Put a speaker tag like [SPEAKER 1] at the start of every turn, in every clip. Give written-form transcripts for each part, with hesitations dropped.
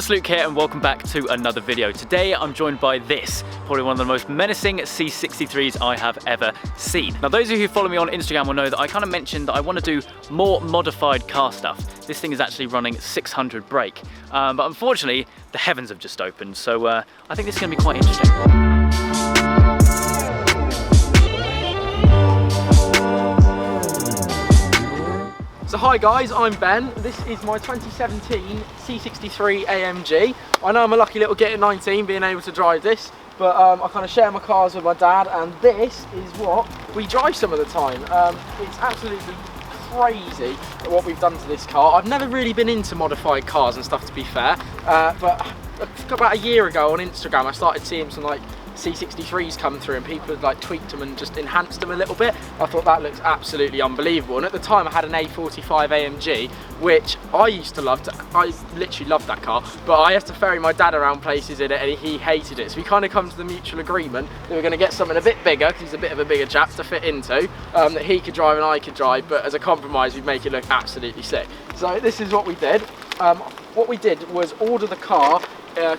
[SPEAKER 1] What's Luke here and welcome back to another video. Today I'm joined by this, probably one of the most menacing C63s I have ever seen. Now those of you who follow me on Instagram will know that I kind of mentioned that I want to do more modified car stuff. This thing is actually running 600 brake, but unfortunately the heavens have just opened, so I think this is going to be quite interesting.
[SPEAKER 2] So hi guys, I'm Ben. This is my 2017 C63 AMG. I know I'm a lucky little git at 19 being able to drive this, but I kind of share my cars with my dad, and this is what we drive some of the time. It's absolutely crazy what we've done to this car. I've never really been into modified cars and stuff, to be fair, but about a year ago on Instagram I started seeing some like C63s come through and people had like tweaked them and just enhanced them a little bit. I thought that looks absolutely unbelievable, and at the time I had an A45 AMG which I used to love. I literally loved that car, but I had to ferry my dad around places in it and he hated it, so we kind of come to the mutual agreement that we're going to get something a bit bigger, because he's a bit of a bigger chap to fit into, that he could drive and I could drive, but as a compromise we'd make it look absolutely sick. So this is what we did. What we did was order the car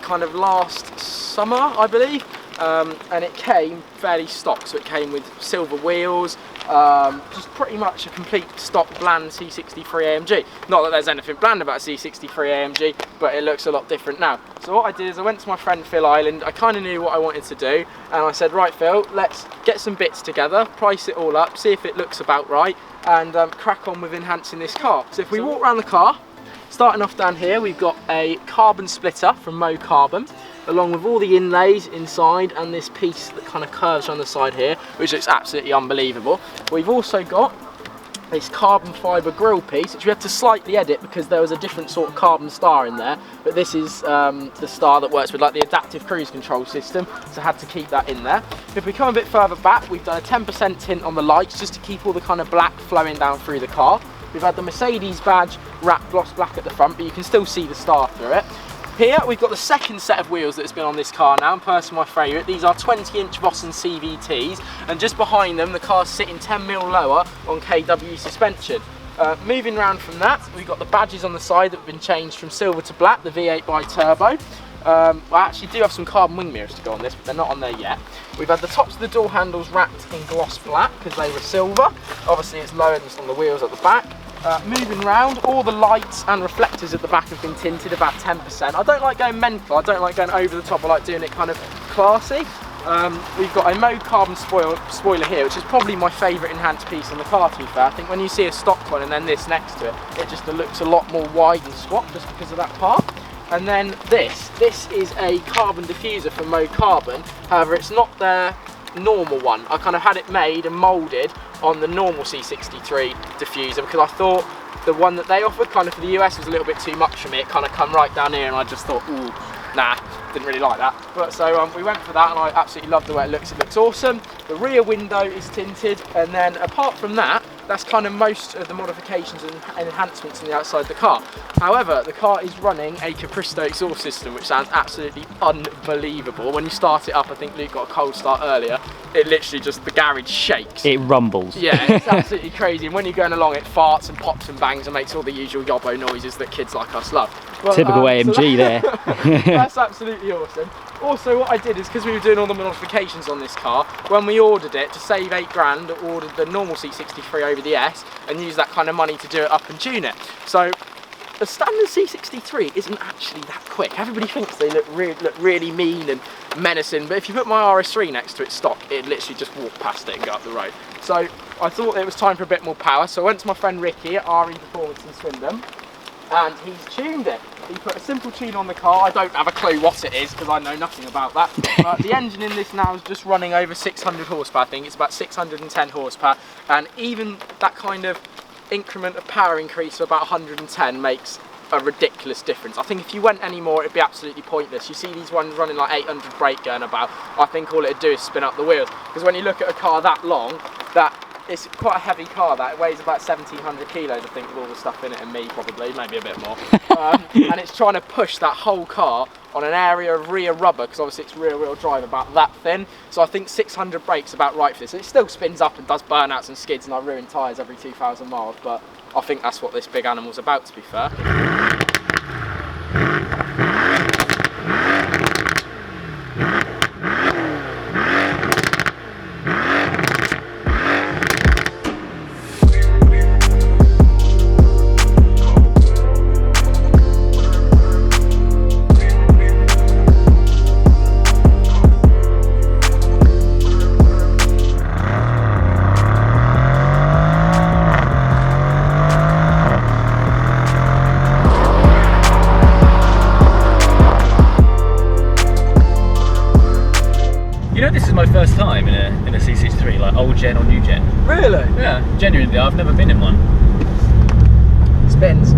[SPEAKER 2] kind of last summer, I believe. And it came fairly stock, so it came with silver wheels, just pretty much a complete stock bland C63 AMG. Not that there's anything bland about a C63 AMG, but it looks a lot different now. So what I did is I went to my friend Phil Island. I kind of knew what I wanted to do, and I said, right Phil, let's get some bits together, price it all up, see if it looks about right, and crack on with enhancing this car. So if we walk around the car, starting off down here, we've got a carbon splitter from Mo Carbon, along with all the inlays inside and this piece that kind of curves on the side here, which looks absolutely unbelievable. We've also got this carbon fibre grille piece, which we had to slightly edit because there was a different sort of carbon star in there, but this is the star that works with like the adaptive cruise control system, so I had to keep that in there. If we come a bit further back, we've done a 10% tint on the lights just to keep all the kind of black flowing down through the car. We've had the Mercedes badge wrapped gloss black at the front, but you can still see the star through it. Here we've got the second set of wheels that's been on this car now, and personally my favourite. These are 20-inch Vossen CVTs, and just behind them the car's sitting 10mm lower on KW suspension. Moving around from that, we've got the badges on the side that have been changed from silver to black, the V8 bi-turbo. I actually do have some carbon wing mirrors to go on this, but they're not on there yet. We've had the tops of the door handles wrapped in gloss black because they were silver. Obviously it's lower than on the wheels at the back. Moving round, all the lights and reflectors at the back have been tinted about 10%. I don't like going mental, I don't like going over the top, I like doing it kind of classy. We've got a Mo Carbon spoiler here, which is probably my favourite enhanced piece on the car, to be fair. I think when you see a stock one and then this next to it, it just looks a lot more wide and squat just because of that part. And then this is a carbon diffuser from Mo Carbon, however it's not their normal one. I kind of had it made and moulded on the normal C63 diffuser because I thought the one that they offered kind of for the US was a little bit too much for me. It kind of come right down here and I just thought, ooh, nah, didn't really like that. But so we went for that and I absolutely love the way it looks awesome. The rear window is tinted, and then apart from that, that's kind of most of the modifications and enhancements on the outside of the car. However, the car is running a Capristo exhaust system, which sounds absolutely unbelievable. When you start it up, I think Luke got a cold start earlier, it literally just, the garage shakes.
[SPEAKER 1] It rumbles.
[SPEAKER 2] Yeah, it's absolutely crazy. And when you're going along, it farts and pops and bangs and makes all the usual yobbo noises that kids like us love. But,
[SPEAKER 1] typical AMG
[SPEAKER 2] so
[SPEAKER 1] there.
[SPEAKER 2] That's absolutely awesome. Also, what I did is, because we were doing all the modifications on this car, when we ordered it, to save £8 grand, ordered the normal C63 over the S and used that kind of money to do it up and tune it. So the standard C63 isn't actually that quick. Everybody thinks they look really mean and menacing, but if you put my RS3 next to its stock, it literally just walk past it and go up the road. So I thought it was time for a bit more power, so I went to my friend Ricky at RE Performance in Swindon, and he's tuned it. He put a simple tune on the car. I don't have a clue what it is because I know nothing about that. But the engine in this now is just running over 600 horsepower. I think it's about 610 horsepower, and even that kind of increment of power increase of about 110 makes a ridiculous difference. I think if you went any more, it'd be absolutely pointless. You see these ones running like 800 brake going about, I think all it'd do is spin up the wheels, because when you look at a car that long, it's quite a heavy car. That it weighs about 1,700 kilos, I think, with all the stuff in it, and me probably, maybe a bit more. And it's trying to push that whole car on an area of rear rubber, because obviously it's rear wheel drive about that thin. So I think 600 brakes about right for this. It still spins up and does burnouts and skids, and I ruin tyres every 2,000 miles, but I think that's what this big animal's about, to be fair.
[SPEAKER 1] know this is my first time in a C63, like old gen or new gen.
[SPEAKER 2] Really?
[SPEAKER 1] Yeah, genuinely, I've never been in one.
[SPEAKER 2] Spins.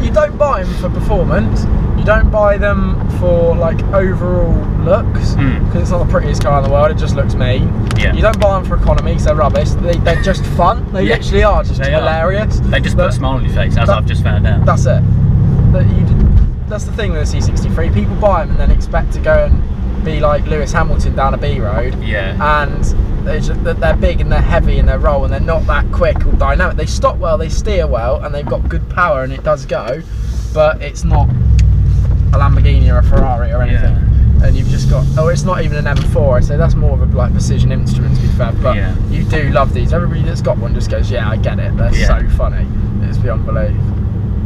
[SPEAKER 2] You don't buy them for performance. You don't buy them for like overall looks, because it's not the prettiest car in the world. It just looks mean. Yeah. You don't buy them for economy because they're rubbish. They're just fun. They literally are just hilarious.
[SPEAKER 1] They just put a smile on your face, as I've just found out.
[SPEAKER 2] That's it. That's the thing with a C63. People buy them and then expect to go and be like Lewis Hamilton down a B road. Yeah. And they're big and they're heavy and they roll and they're not that quick or dynamic. They stop well, they steer well, and they've got good power and it does go, but it's not a Lamborghini or a Ferrari or anything. Yeah. And you've just got, it's not even an M4. I say that's more of a like precision instrument, to be fair. But you do love these. Everybody that's got one just goes, yeah, I get it. They're so funny. It's beyond belief.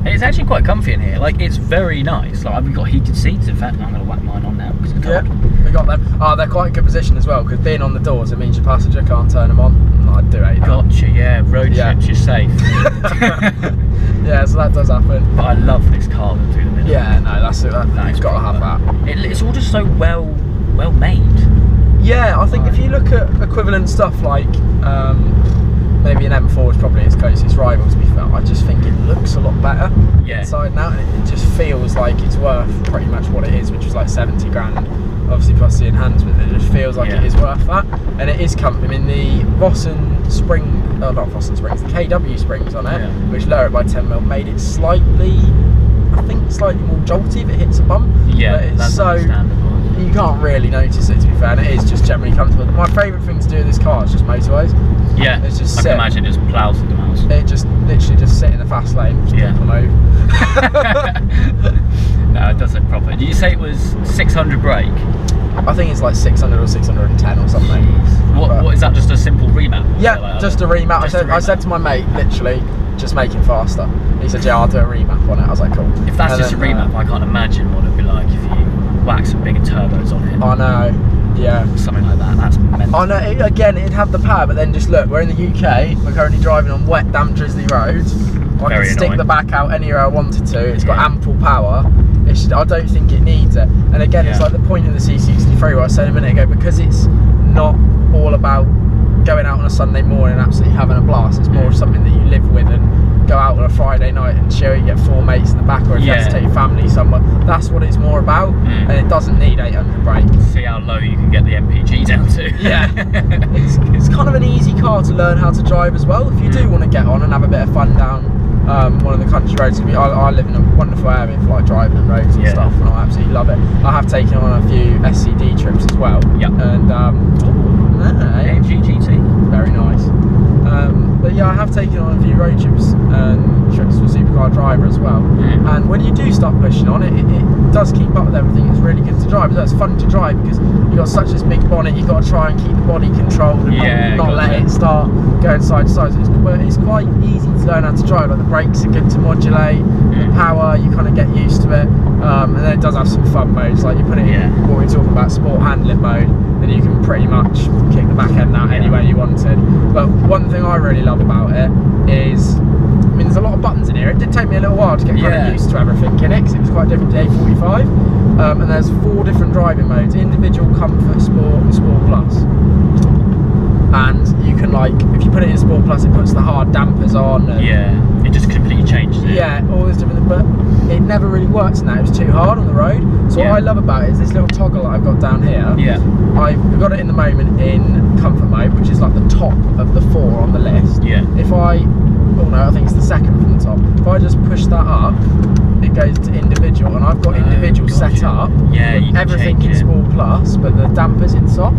[SPEAKER 1] It's actually quite comfy in here. Like, it's very nice. Like, we've got heated seats. In fact, I'm going to whack mine on now because it's cold.
[SPEAKER 2] Yeah, we got them. Oh, they're quite a good position as well, because being on the doors, it means your passenger can't turn them on. And I do hate that.
[SPEAKER 1] Gotcha, yeah. Road trips, you're safe.
[SPEAKER 2] Yeah, so that does happen.
[SPEAKER 1] But I love this carbon through the middle.
[SPEAKER 2] Yeah, no, that's it. You've got to have that.
[SPEAKER 1] It's all just so well made.
[SPEAKER 2] Yeah, I think if you look at equivalent stuff like maybe an M4 is probably its closest rival, to be fair. I just think it looks a lot better inside now, and it just feels like it's worth pretty much what it is, which is like 70 grand. Obviously, plus the enhancement, it just feels like it is worth that, and it is comfy. I mean, the Vossen spring, not Vossen springs, the KW springs on it, which lower it by 10mm, made it slightly more jolty if it hits a bump. Yeah, but it's that's so understandable. You can't really notice it, to be fair, and it is just generally comfortable. My favourite thing to do with this car is just motorways. Yeah, it's just I can imagine it just ploughs through the miles. It just literally just sit in the fast lane, just people move.
[SPEAKER 1] No, it does look proper. Did you say it was 600 brake?
[SPEAKER 2] I think it's like 600 or 610 or something.
[SPEAKER 1] What is that? Just a simple remap?
[SPEAKER 2] Yeah, like just a remap. I said to my mate, literally, just make it faster. He said, yeah, I'll do a remap on it. I was like, cool.
[SPEAKER 1] If that's just a remap, I can't imagine what it'd be like if you whack some bigger turbos on it.
[SPEAKER 2] I know, yeah.
[SPEAKER 1] Something like that, that's mental.
[SPEAKER 2] I know, again, it'd have the power, but then just look, we're in the UK, we're currently driving on wet, damp, drizzly roads. I can stick the back out anywhere I wanted to. It's got ample power. I don't think it needs it. And again, it's like the point of the C63, what I was saying a minute ago, because it's not all about going out on a Sunday morning and absolutely having a blast. It's more something that you live with and go out on a Friday night and chill. You get 4 mates in the back, or if you have to take your family somewhere. That's what it's more about, and it doesn't need 800 brake.
[SPEAKER 1] See how low you can get the MPG down to.
[SPEAKER 2] Yeah, it's kind of an easy car to learn how to drive as well. If you do want to get on and have a bit of fun down one of the country roads. I live in a wonderful area for like driving and roads and stuff, and I absolutely love it. I have taken on a few SCD trips as well. Yep. And
[SPEAKER 1] AMG GT.
[SPEAKER 2] Very nice. But yeah, I have taken on a few road trips and trips for supercar driver as well. And when you do start pushing on it, it does keep up with everything. It's really good to drive. It's fun to drive because you've got such this big bonnet. You've got to try and keep the body controlled and not let it start going side to side. So it's quite easy to learn how to drive. Like the brakes are good to modulate, the power, you kind of get used to it. And then it does have some fun modes, like you put it in what we're talking about, sport handling mode, and you can pretty much kick the back end out any way you wanted. But one thing I really love about it is, I mean, there's a lot of buttons in here. It did take me a little while to get kind of used to everything in it, because it was quite different to A45. And there's 4 different driving modes: individual, comfort, sport, and sport plus. And you can, like, if you put it in Sport Plus, it puts the hard dampers on. And
[SPEAKER 1] it just completely changes it.
[SPEAKER 2] Yeah, all this different, but it never really works in that. It was too hard on the road. So what I love about it is this little toggle that I've got down here. I've got it in the moment in comfort mode, which is like the top of the 4 on the list. If I think it's the second from the top. If I just push that up, it goes to individual, and I've got individual set up. Everything in Sport Plus, but the dampers in soft.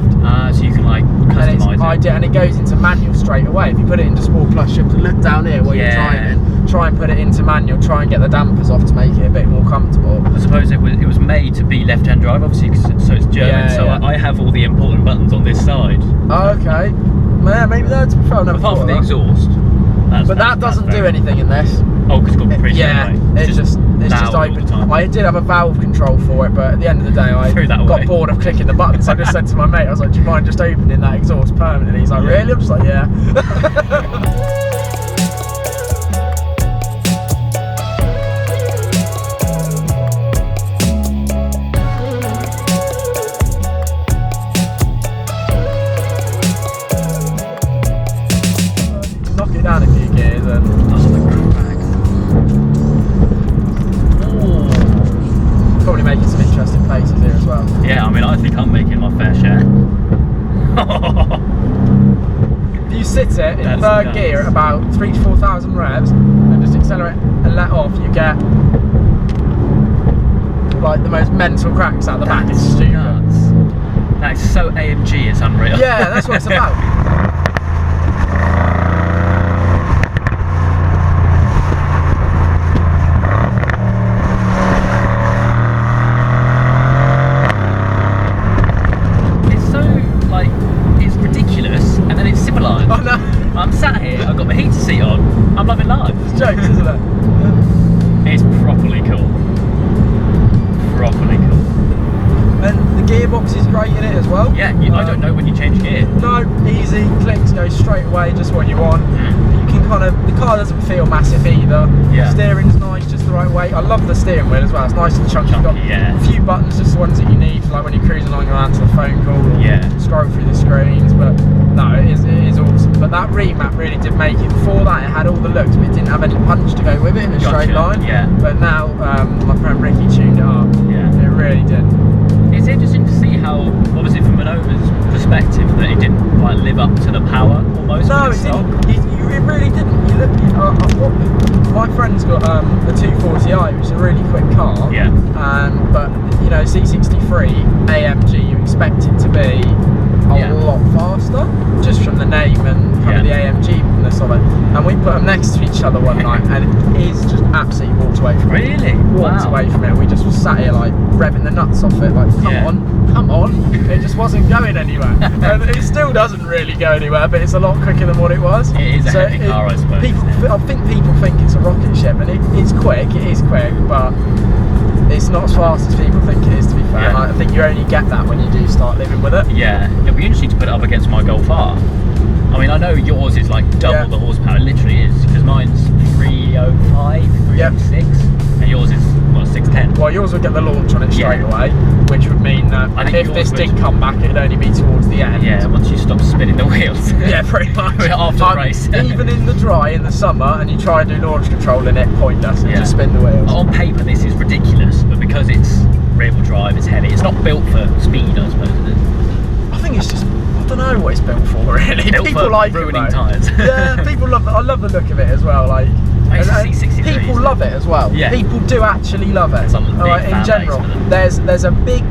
[SPEAKER 1] So you can like customise it.
[SPEAKER 2] And it goes into manual straight away. If you put it into Sport Plus, you have to look down here while you're driving, try and put it into manual, try and get the dampers off to make it a bit more comfortable.
[SPEAKER 1] I suppose it was made to be left-hand drive, obviously, so it's German. I have all the important buttons on this side.
[SPEAKER 2] Oh, okay. Yeah, maybe that's apart
[SPEAKER 1] from the exhaust.
[SPEAKER 2] But that doesn't do anything in this.
[SPEAKER 1] Oh, because it's got pre
[SPEAKER 2] it's just open. I did have a valve control for it, but at the end of the day, I got bored of clicking the buttons. So I just said to my mate, I was like, do you mind just opening that exhaust permanently? He's like, really? I'm just like, yeah. probably making some interesting faces here as well.
[SPEAKER 1] Yeah, I mean, I think I'm making my fair share.
[SPEAKER 2] If you sit it in
[SPEAKER 1] That's
[SPEAKER 2] third
[SPEAKER 1] nuts.
[SPEAKER 2] gear at about 3,000 to 4,000 revs and just accelerate and let off, you get like the most mental cracks out the back. It's stupid.
[SPEAKER 1] Nuts. That is so AMG, it's unreal.
[SPEAKER 2] Yeah, that's what it's about.
[SPEAKER 1] It's so, like, it's ridiculous, and then it's civilised.
[SPEAKER 2] Oh no,
[SPEAKER 1] I'm sat here, I've got my heater seat on, I'm loving life.
[SPEAKER 2] it's jokes, isn't it?
[SPEAKER 1] It's properly cool. Properly cool.
[SPEAKER 2] And the gearbox is great in it as well.
[SPEAKER 1] Yeah, I don't know when you change gear.
[SPEAKER 2] No, easy, clicks go straight away, just what you want. You can kind of, the car doesn't feel massive either.
[SPEAKER 1] Yeah.
[SPEAKER 2] Steering's nice, just the right weight. I love the steering wheel as well, it's nice and chunky.
[SPEAKER 1] Chunky,
[SPEAKER 2] Got
[SPEAKER 1] yeah.
[SPEAKER 2] a few buttons, just the ones that you need, like when you're cruising along, you'll answer a phone call or
[SPEAKER 1] Yeah.
[SPEAKER 2] scroll through the screens, but no, it is awesome. But that remap really did make it. Before that, it had all the looks, but it didn't have any punch to go with it in a straight line.
[SPEAKER 1] Yeah.
[SPEAKER 2] But now, my friend Ricky tuned it up.
[SPEAKER 1] Yeah.
[SPEAKER 2] It really did.
[SPEAKER 1] It's interesting to see how, obviously from an owner's perspective, that it didn't like live up to the power almost.
[SPEAKER 2] No,
[SPEAKER 1] with
[SPEAKER 2] it
[SPEAKER 1] itself.
[SPEAKER 2] didn't. It really didn't. You look, my friend's got a 240i, which is a really quick car.
[SPEAKER 1] Yeah.
[SPEAKER 2] But you know, C63 AMG, you expect it to be a lot faster, just from the name and kind of the AMG-ness of it. And we put them next to each other one night, and it is just absolutely walked away from it.
[SPEAKER 1] Really?
[SPEAKER 2] Walked away from it. We just sat here like revving the nuts off it, like come on. It just wasn't going anywhere, and it still doesn't really go anywhere. But it's a lot quicker than what it was.
[SPEAKER 1] It is a heavy car, I suppose.
[SPEAKER 2] I think people think it's a rocket ship, and it's quick. It is quick, but it's not as fast as people think it is, to be fair.
[SPEAKER 1] Yeah.
[SPEAKER 2] I think you only get that when you do start living with it.
[SPEAKER 1] Yeah, it'll be interesting to put it up against my Golf R. I mean, I know yours is like double the horsepower, it literally is, because mine's 305, 306, and yours is, what, 610?
[SPEAKER 2] Well, yours would get the launch on it straight away, which would mean that
[SPEAKER 1] I think
[SPEAKER 2] if this did come back, it'd only be towards the end.
[SPEAKER 1] Yeah, once you stop spinning the wheels.
[SPEAKER 2] Yeah, pretty much.
[SPEAKER 1] After the race.
[SPEAKER 2] Even in the dry, in the summer, and you try and do launch control in it, pointless, and just spin the wheels.
[SPEAKER 1] On paper, this is ridiculous, but because it's rear-wheel drive, it's heavy. It's not built for speed, I suppose, is it?
[SPEAKER 2] I think it's just, I don't know what it's built for, really.
[SPEAKER 1] Built
[SPEAKER 2] People
[SPEAKER 1] for
[SPEAKER 2] like
[SPEAKER 1] ruining
[SPEAKER 2] it, though.
[SPEAKER 1] tyres.
[SPEAKER 2] Yeah, people love it. I love the look of it as well. Like,
[SPEAKER 1] It's a C63,
[SPEAKER 2] people love it as well.
[SPEAKER 1] Yeah.
[SPEAKER 2] People do actually love it.
[SPEAKER 1] Some big
[SPEAKER 2] Alright, in
[SPEAKER 1] fan
[SPEAKER 2] general,
[SPEAKER 1] base for them.
[SPEAKER 2] there's a big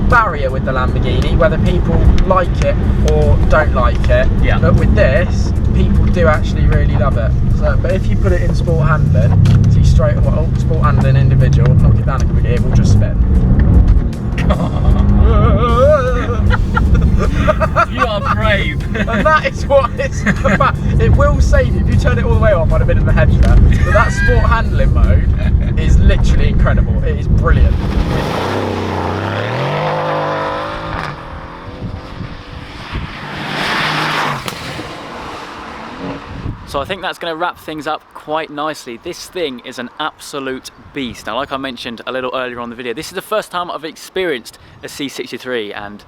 [SPEAKER 2] barrier with the Lamborghini, whether people like it or don't like it.
[SPEAKER 1] Yeah.
[SPEAKER 2] But with this, people do actually really love it. So, but if you put it in sport handling, see straight away, sport handling individual, knock it down a bit, it will just spin.
[SPEAKER 1] You are brave.
[SPEAKER 2] And that is what it's about. It will save you. If you turn it all the way off, I'd have been in the hedge there. But that sport handling mode is literally incredible. It is brilliant.
[SPEAKER 1] So I think that's going to wrap things up quite nicely. This thing is an absolute beast. Now, like I mentioned a little earlier on the video, this is the first time I've experienced a C63, and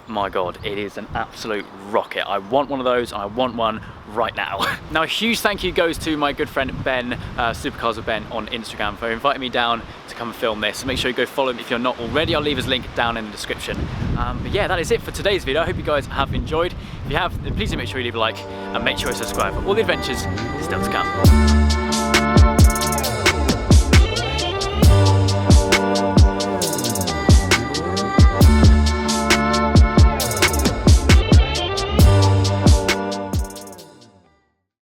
[SPEAKER 1] my God, it is an absolute rocket. I want one of those, and I want one right now. Now, a huge thank you goes to my good friend Ben, Supercars with Ben on Instagram, for inviting me down to come and film this. So make sure you go follow him if you're not already. I'll leave his link down in the description. But yeah, that is it for today's video. I hope you guys have enjoyed. If you have, then please do make sure you leave a like and make sure you subscribe for all the adventures still to come.